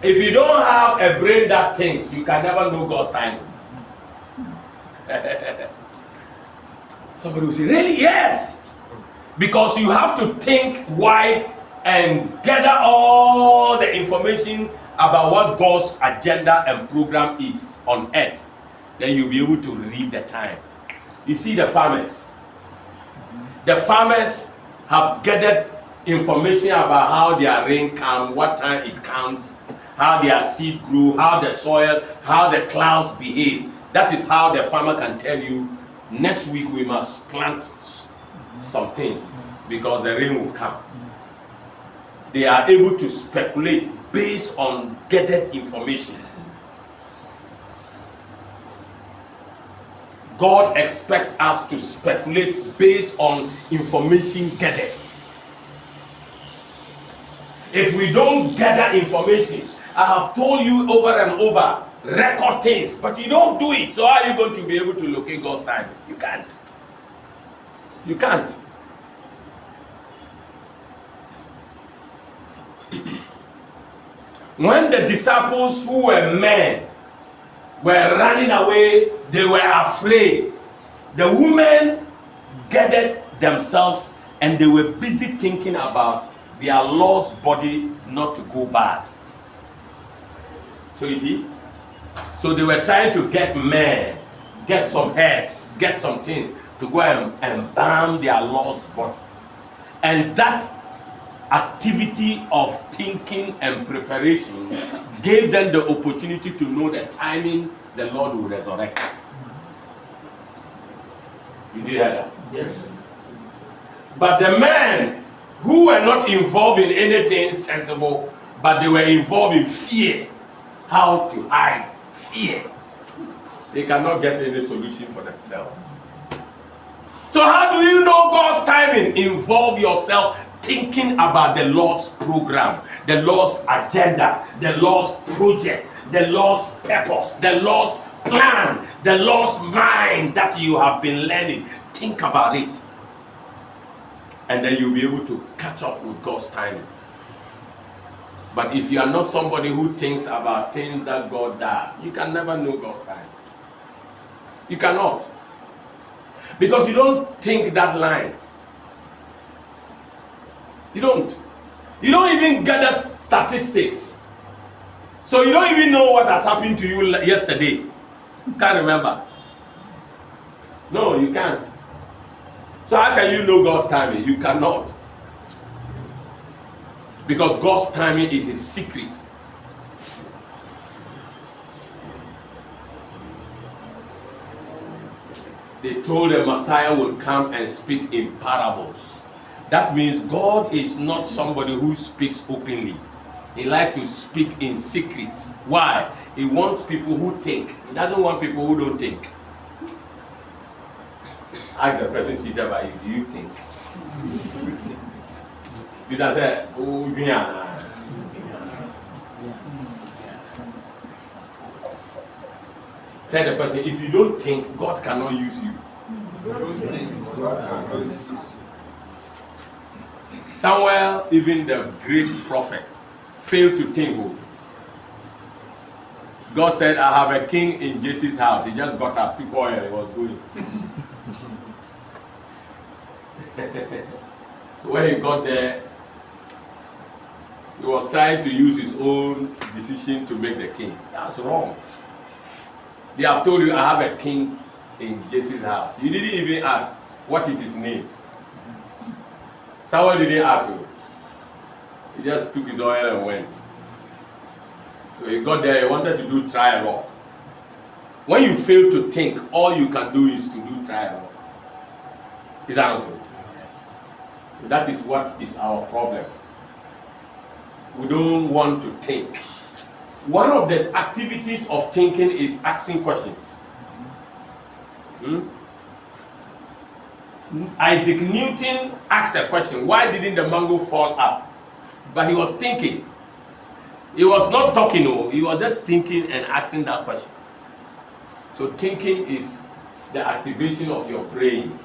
If you don't have a brain that thinks, you can never know God's timing. Somebody will say, really? Yes. Because you have to think wide and gather all the information about what God's agenda and program is on earth. Then you'll be able to read the time. You see the farmers. The farmers have gathered information about how their rain comes, what time it comes, how their seed grew, how the soil, how the clouds behave. That is how the farmer can tell you, next week we must plant some things because the rain will come. They are able to speculate based on gathered information. God expects us to speculate based on information gathered. If we don't gather information, I have told you over and over, record things, but you don't do it. So how are you going to be able to locate God's time? You can't. You can't. When the disciples who were men were running away, they were afraid. The women gathered themselves and they were busy thinking about their Lord's body not to go bad. So you see, so they were trying to get men, get some heads, get some things to go and embalm their Lord's body. And that activity of thinking and preparation gave them the opportunity to know the timing the Lord will resurrect. Did you hear that? Yes. But the men who were not involved in anything sensible, but they were involved in fear, how to hide fear, they cannot get any solution for themselves. So how do you know God's timing? Involve yourself thinking about the Lord's program, the Lord's agenda, the Lord's project, the Lord's purpose, the Lord's plan, the Lord's mind that you have been learning. Think about it. And then you'll be able to catch up with God's timing. But if you are not somebody who thinks about things that God does, you can never know God's time. You cannot. Because you don't think that line. You don't. You don't even gather statistics. So you don't even know what has happened to you yesterday. You can't remember. No, you can't. So how can you know God's timing? You cannot. Because God's timing is a secret. They told the Messiah would come and speak in parables. That means God is not somebody who speaks openly. He likes to speak in secrets. Why? He wants people who think. He doesn't want people who don't think. Ask the person seated by you, do you think? Peter said, oh, yeah. Tell the person, if you don't think, God cannot use you. Samuel, even the great prophet, failed to think. God said, I have a king in Jesse's house. He just got up, took oil, he was going. So when he got there, he was trying to use his own decision to make the king. That's wrong. They have told you, I have a king in Jesse's house. You didn't even ask, what is his name? Someone didn't ask you. He just took his oil and went. So he got there, he wanted to do trial. When you fail to think, all you can do is to do trial. Is that also? Yes. So that is what is our problem. We don't want to think. One of the activities of thinking is asking questions. Isaac Newton asked a question, why didn't the mango fall up? But he was thinking. He was not talking, no. He was just thinking and asking that question. So thinking is the activation of your brain.